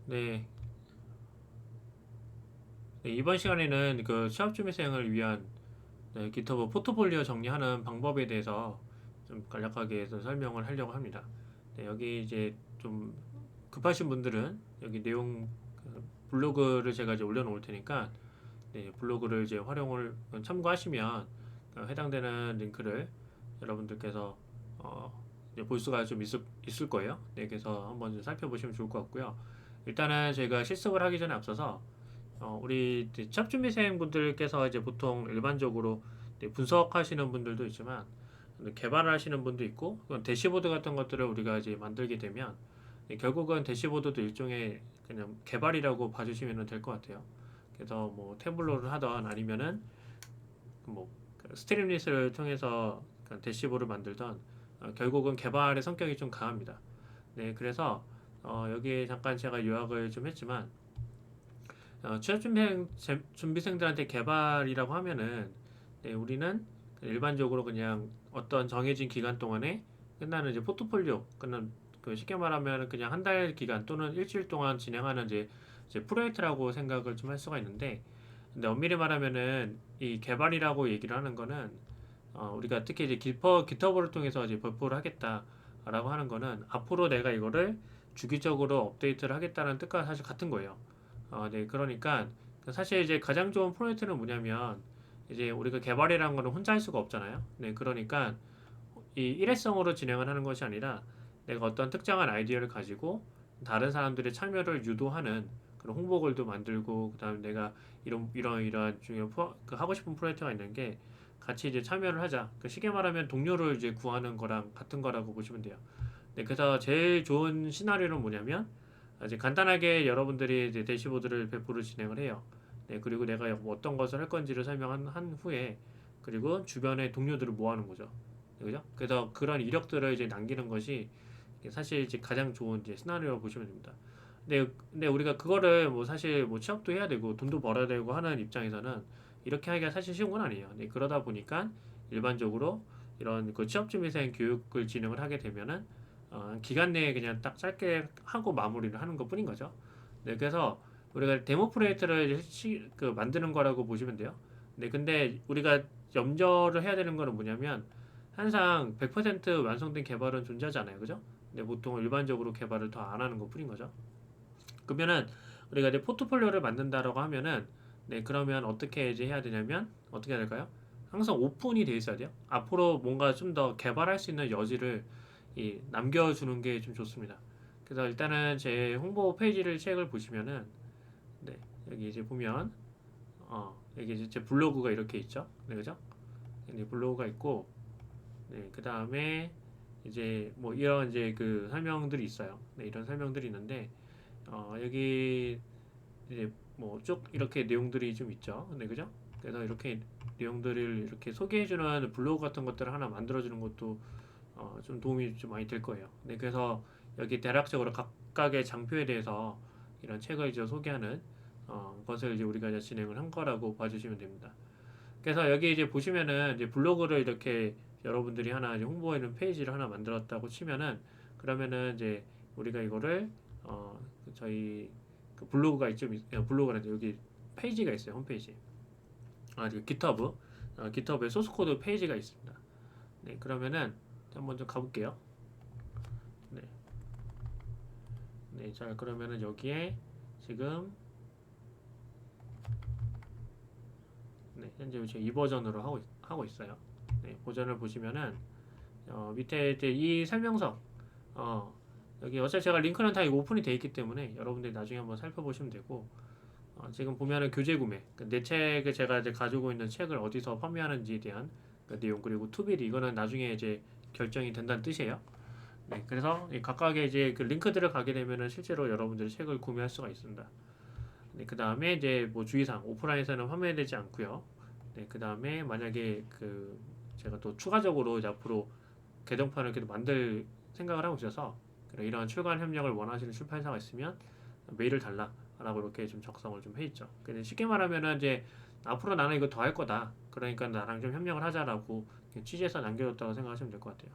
네, 네, 이번 시간에는 그 취업준비생을 위한 네, 기터브 포트폴리오 정리하는 방법에 대해서 좀 간략하게 좀 설명을 하려고 합니다. 네, 여기 이제 좀 급하신 분들은 여기 내용 그 블로그를 제가 이제 올려놓을 테니까 네, 블로그를 이제 활용을 참고하시면 해당되는 링크를 여러분들께서 이제 볼 수가 좀 있을 거예요. 네, 그래서 한번 좀 살펴보시면 좋을 것 같고요. 일단은 저희가 실습을 하기 전에 앞서서 우리 취업준비생 분들께서 이제 보통 일반적으로 분석하시는 분들도 있지만 개발을 하시는 분도 있고 대시보드 같은 것들을 우리가 이제 만들게 되면 결국은 대시보드도 일종의 그냥 개발이라고 봐주시면 될 것 같아요. 그래서 뭐 태블로를 하던 아니면은 뭐 스트림릿을 통해서 대시보드를 만들던 결국은 개발의 성격이 좀 강합니다. 네, 그래서 여기에 잠깐 제가 요약을 좀 했지만 준비생들한테 개발이라고 하면은 네, 우리는 일반적으로 그냥 어떤 정해진 기간 동안에 끝나는 이제 포트폴리오 끝난 그 쉽게 말하면 그냥 한 달 기간 또는 일주일 동안 진행하는 이제 프로젝트라고 생각을 좀 할 수가 있는데 근데 엄밀히 말하면은 이 개발이라고 얘기를 하는 거는 우리가 특히 이제 깃허브를 통해서 이제 발표를 하겠다라고 하는 거는 앞으로 내가 이거를 주기적으로 업데이트를 하겠다는 뜻과 사실 같은 거예요. 네, 그러니까 사실 이제 가장 좋은 프로젝트는 뭐냐면 이제 우리가 개발이라는 거는 혼자 할 수가 없잖아요. 네, 그러니까 이 일회성으로 진행을 하는 것이 아니라 내가 어떤 특정한 아이디어를 가지고 다른 사람들의 참여를 유도하는 그런 홍보글도 만들고 그다음에 내가 이러한 중에 그 하고 싶은 프로젝트가 있는 게 같이 이제 참여를 하자. 그 쉽게 말하면 동료를 이제 구하는 거랑 같은 거라고 보시면 돼요. 네, 그래서 제일 좋은 시나리오는 뭐냐면 이제 간단하게 여러분들이 이제 대시보드를 배포를 진행을 해요. 네, 그리고 내가 뭐 어떤 것을 할 건지를 설명한 한 후에 그리고 주변의 동료들을 모아놓은 거죠. 네, 그죠? 그래서 그런 이력들을 이제 남기는 것이 사실 이제 가장 좋은 이제 시나리오라고 보시면 됩니다. 근데 우리가 그거를 뭐 사실 뭐 취업도 해야 되고 돈도 벌어야 되고 하는 입장에서는 이렇게 하기가 사실 쉬운 건 아니에요. 네, 그러다 보니까 일반적으로 이런 그 취업준비생 교육을 진행을 하게 되면은 기간 내에 그냥 딱 짧게 하고 마무리를 하는 것 뿐인 거죠. 네, 그래서 우리가 데모 프로젝트를 그 만드는 거라고 보시면 돼요. 네, 근데 우리가 염려를 해야 되는 거는 뭐냐면 항상 100% 완성된 개발은 존재하잖아요. 그죠? 근데 보통 일반적으로 개발을 더 안 하는 것 뿐인 거죠. 그러면은 우리가 이제 포트폴리오를 만든다라고 하면은 네, 그러면 어떻게 이제 해야 되냐면 어떻게 해야 될까요? 항상 오픈이 돼 있어야 돼요. 앞으로 뭔가 좀 더 개발할 수 있는 여지를 남겨주는 게 좀 좋습니다. 그래서 일단은 제 홍보 페이지를 책을 보시면은 네, 여기 이제 보면 여기 이제 제 블로그가 이렇게 있죠. 네, 그죠? 네, 블로그가 있고 네, 그 다음에 이제 뭐 이런 이제 그 설명들이 있어요. 네, 이런 설명들이 있는데 여기 이제 뭐 쭉 이렇게 내용들이 좀 있죠. 네, 그죠? 그래서 이렇게 내용들을 이렇게 소개해주는 블로그 같은 것들을 하나 만들어주는 것도 좀 도움이 좀 많이 될 거예요. 네, 그래서 여기 대략적으로 각각의 장표에 대해서 이런 책을 이제 소개하는 것을 이제 우리가 이제 진행을 한 거라고 봐주시면 됩니다. 그래서 여기 이제 보시면은 이제 블로그를 이렇게 여러분들이 하나 이제 홍보하는 페이지를 하나 만들었다고 치면은 그러면은 이제 우리가 이거를 저희 그 블로그가 블로그라는 여기 페이지가 있어요. 홈페이지. 그 기터브에 소스 코드 페이지가 있습니다. 네, 그러면은 한번 좀 가볼게요. 네, 네, 자 그러면은 여기에 지금 네, 현재 지금 이 버전으로 하고 있어요. 네, 버전을 보시면은 밑에 이제 이 설명서 어, 여기 어차피 제가 링크는 다 오픈이 돼 있기 때문에 여러분들이 나중에 한번 살펴보시면 되고 지금 보면은 교재 구매 내 책을 제가 이제 가지고 있는 책을 어디서 판매하는지에 대한 그 내용 그리고 투비리 이거는 나중에 이제 결정이 된다는 뜻이에요. 네, 그래서 이 각각의 이제 그 링크들을 가게 되면은 실제로 여러분들이 책을 구매할 수가 있습니다. 네, 그 다음에 이제 뭐 주의사항 오프라인에서는 판매되지 않고요. 네, 그 다음에 만약에 그 제가 또 추가적으로 이제 앞으로 개정판을 계속 만들 생각을 하고 있어서 이러한 출간 협력을 원하시는 출판사가 있으면 메일을 달라라고 이렇게 좀 적성을 좀 해있죠. 근데 쉽게 말하면은 이제 앞으로 나는 이거 더 할 거다. 그러니까 나랑 좀 협력을 하자라고 취지해서 남겨뒀다고 생각하시면 될 것 같아요.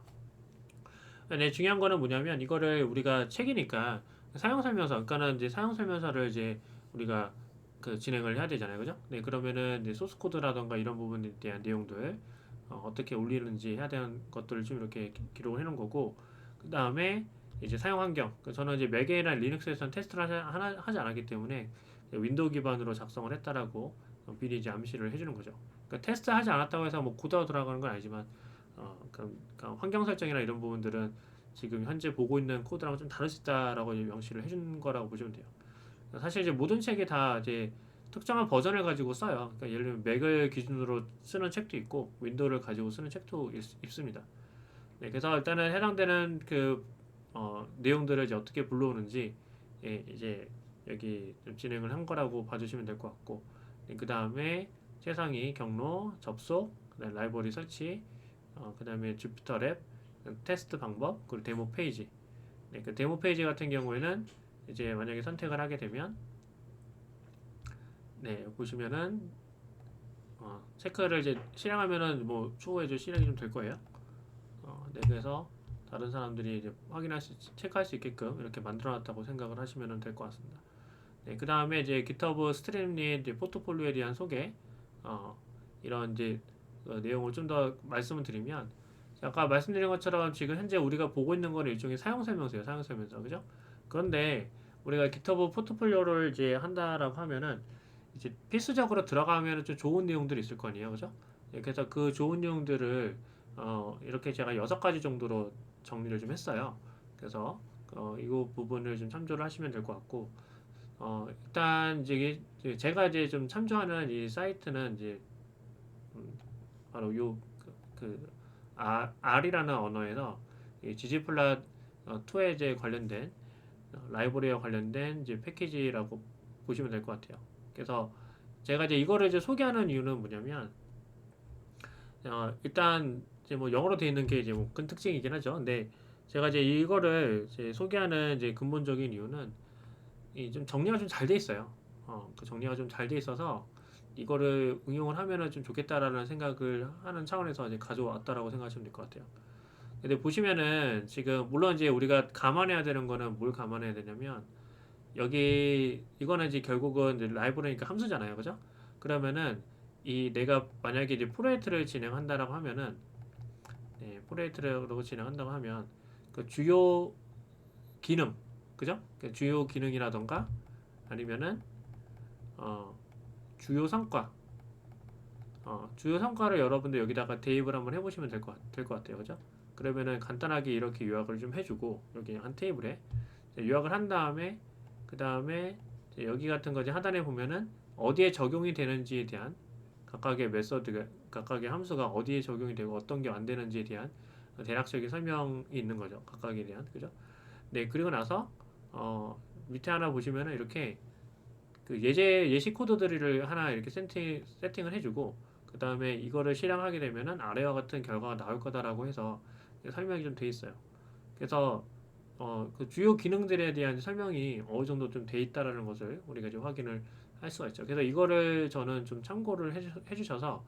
근데 중요한 거는 뭐냐면 이거를 우리가 책이니까 사용 설명서, 그러니까는 이제 사용 설명서를 이제 우리가 그 진행을 해야 되잖아요, 그죠? 네, 그러면은 이제 소스 코드라던가 이런 부분에 대한 내용들 어떻게 올리는지 해야 되는 것들을 좀 이렇게 기록을 해놓은 거고, 그 다음에 이제 사용 환경. 저는 이제 맥이나 리눅스에서는 테스트를 하지 않았기 때문에 윈도우 기반으로 작성을 했다라고 미리 이제 암시를 해주는 거죠. 그러니까 테스트 하지 않았다고 해서 뭐 고도로 돌아가는 건 아니지만, 그러니까 환경 설정이나 이런 부분들은 지금 현재 보고 있는 코드랑 좀 다를 수 있다라고 명시를 해준 거라고 보시면 돼요. 사실 이제 모든 책이 다 이제 특정한 버전을 가지고 써요. 그러니까 예를 들면 맥을 기준으로 쓰는 책도 있고 윈도우를 가지고 쓰는 책도 있습니다. 네, 그래서 일단은 해당되는 그 내용들을 이제 어떻게 불러오는지 이제 여기 좀 진행을 한 거라고 봐주시면 될 것 같고, 네, 그 다음에 최상위 경로 접속, 그다음에 라이브러리 설치, 그 다음에 주피터 랩, 테스트 방법, 그리고 데모 페이지. 네, 그 데모 페이지 같은 경우에는 이제 만약에 선택을 하게 되면 네, 보시면은 체크를 이제 실행하면은 뭐 추후에 좀 실행이 좀 될 거예요. 네, 그래서 다른 사람들이 이제 체크할 수 있게끔 이렇게 만들어놨다고 생각을 하시면 될 것 같습니다. 네, 그 다음에 이제 GitHub 스트림릿 포트폴리오에 대한 소개, 이런 이제 내용을 좀 더 말씀을 드리면, 아까 말씀드린 것처럼 지금 현재 우리가 보고 있는 건 일종의 사용 설명서예요, 사용 설명서, 그죠? 그런데 우리가 GitHub 포트폴리오를 이제 한다라고 하면은 이제 필수적으로 들어가면 좀 좋은 내용들이 있을 거 아니에요, 그죠? 네, 그래서 그 좋은 내용들을 이렇게 제가 6가지 정도로 정리를 좀 했어요. 그래서 이 부분을 좀 참조를 하시면 될 것 같고, 일단 이제 제가 이제 좀 참조하는 이 사이트는 이제 바로 R이라는 언어에서 이 ggplot 2에 이제 관련된 라이브러리와 관련된 이제 패키지라고 보시면 될 것 같아요. 그래서 제가 이제 이거를 이제 소개하는 이유는 뭐냐면, 일단 이제 뭐 영어로 되어 있는 게 이제 뭐 큰 특징이긴 하죠. 근데 제가 이제 이거를 이제 소개하는 이제 근본적인 이유는 이 좀 정리가 좀 잘 돼 있어요. 그 정리가 좀 잘 돼 있어서 이거를 응용을 하면은 좀 좋겠다라는 생각을 하는 차원에서 이제 가져왔다라고 생각하시면 될 것 같아요. 근데 보시면은 지금 물론 이제 우리가 감안해야 되는 거는 뭘 감안해야 되냐면, 여기 이거는 이제 결국은 이제 라이브러니까 함수잖아요, 그죠? 그러면은 이 내가 만약에 이제 프로젝트를 진행한다라고 하면은, 프로젝트를 진행한다고 하면 그 주요 기능, 그죠? 그 주요 기능이라던가 아니면은 어, 주요 성과, 주요 성과를 여러분들 여기다가 대입을 한번 해보시면 될 것 같아요, 그죠? 그러면은 간단하게 이렇게 요약을 좀 해주고 여기 한 테이블에 요약을 한 다음에, 그 다음에 여기 같은 거 이제 하단에 보면은 어디에 적용이 되는지에 대한 각각의 메서드, 각각의 함수가 어디에 적용이 되고 어떤 게 안 되는지에 대한 대략적인 설명이 있는 거죠. 각각에 대한, 그죠? 네, 그리고 나서 밑에 하나 보시면은 이렇게 그 예시 코드들을 하나 이렇게 세팅을 해주고, 그 다음에 이거를 실행하게 되면은 아래와 같은 결과가 나올 거다라고 해서 설명이 좀 돼 있어요. 그래서 그 주요 기능들에 대한 설명이 어느 정도 좀 돼 있다라는 것을 우리가 이제 확인을 할 수가 있죠. 그래서 이거를 저는 좀 참고를 해주셔서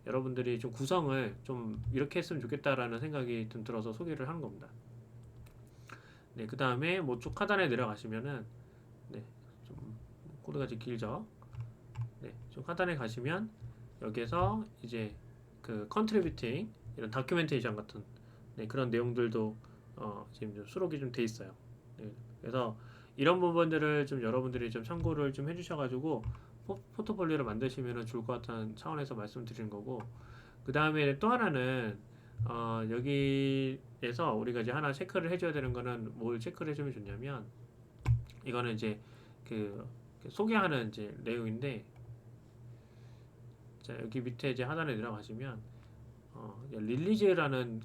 여러분들이 좀 구성을 좀 이렇게 했으면 좋겠다라는 생각이 좀 들어서 소개를 한 겁니다. 네, 그 다음에 뭐 쭉 하단에 내려가시면은, 네, 좀 코드가 좀 길죠. 네, 좀 하단에 가시면 여기에서 이제 그 컨트리뷰팅 이런 다큐멘테이션 같은, 네, 그런 내용들도 지금 좀 수록이 좀 돼 있어요. 네, 그래서 이런 부분들을 좀 여러분들이 좀 참고를 좀 해주셔가지고 포트폴리오를 만드시면 좋을 것 같다는 차원에서 말씀드리는 거고, 그 다음에 또 하나는 여기에서 우리가 이제 하나 체크를 해줘야 되는 거는 뭘 체크를 해주면 좋냐면, 이거는 이제 그 소개하는 이제 내용인데, 자, 여기 밑에 이제 하단에 내려가시면 릴리즈라는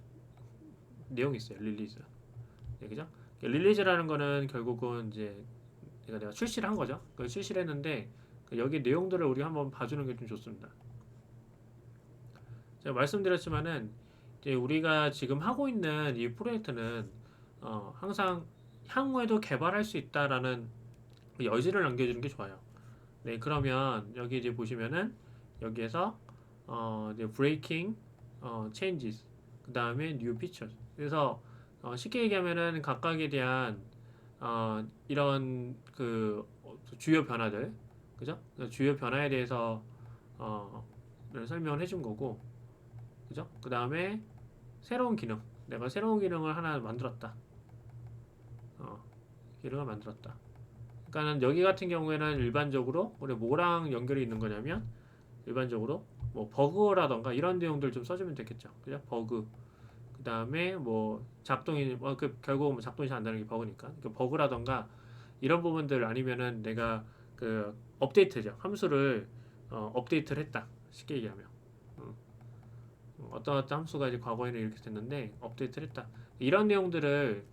내용이 있어요. 릴리즈. 네, 그죠? 릴리즈라는 거는 결국은 이제 내가 출시를 한 거죠. 그 출시를 했는데 여기 내용들을 우리 한번 봐주는 게 좀 좋습니다. 제가 말씀드렸지만은 이제 우리가 지금 하고 있는 이 프로젝트는 항상 향후에도 개발할 수 있다라는 여지를 남겨주는 게 좋아요. 네, 그러면 여기 이제 보시면은 여기에서 이제 breaking changes, 그 다음에 new features. 그래서 쉽게 얘기하면은 각각에 대한 이런 그 주요 변화들, 그죠? 주요 변화에 대해서 설명을 해준 거고, 그죠? 그 다음에 새로운 기능, 내가 새로운 기능을 하나 만들었다. 기능을 만들었다. 그러니까는 여기 같은 경우에는 일반적으로 우리 뭐랑 연결이 있는 거냐면 일반적으로 뭐 버그라던가 이런 내용들 좀 써주면 되겠죠. 그죠? 버그. 그 다음에 뭐 작동이 결국 뭐 작동이 잘 안 되는 게 버그니까. 그 버그라던가 이런 부분들 아니면은 내가 그 업데이트죠. 함수를 업데이트를 했다. 쉽게 얘기하면. 어떤 함수가 이제 과거에는 이렇게 됐는데 업데이트를 했다. 이런 내용들을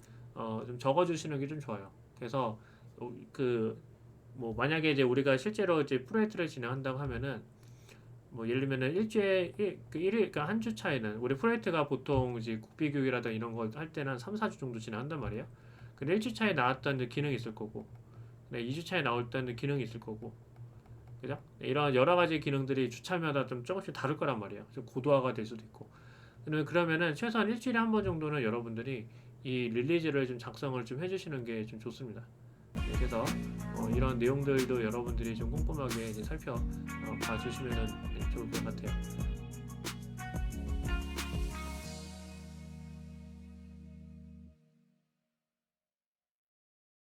좀 적어주시는 게 좀 좋아요. 그래서 그 뭐 만약에 이제 우리가 실제로 이제 프로젝트를 진행한다고 하면은 뭐 예를 들면은 일주에 일일 그러니까 한 주 차이는 우리 프로젝트가 보통 이제 국비 교육이라든가 이런 거 할 때는 한 3, 4주 정도 진행한단 말이에요. 근데 1주 차에 나왔던 기능이 있을 거고, 네, 2주 차에 나올 때는 기능이 있을 거고, 그죠? 이런 여러 가지 기능들이 주차마다 좀 조금씩 다를 거란 말이에요. 좀 고도화가 될 수도 있고. 그러면은 최소한 일주일에 한 번 정도는 여러분들이 이 릴리즈를 좀 작성을 좀 해주시는 게 좀 좋습니다. 네, 그래서 이런 내용들도 여러분들이 좀 꼼꼼하게 이제 봐주시면 좋을 것 같아요.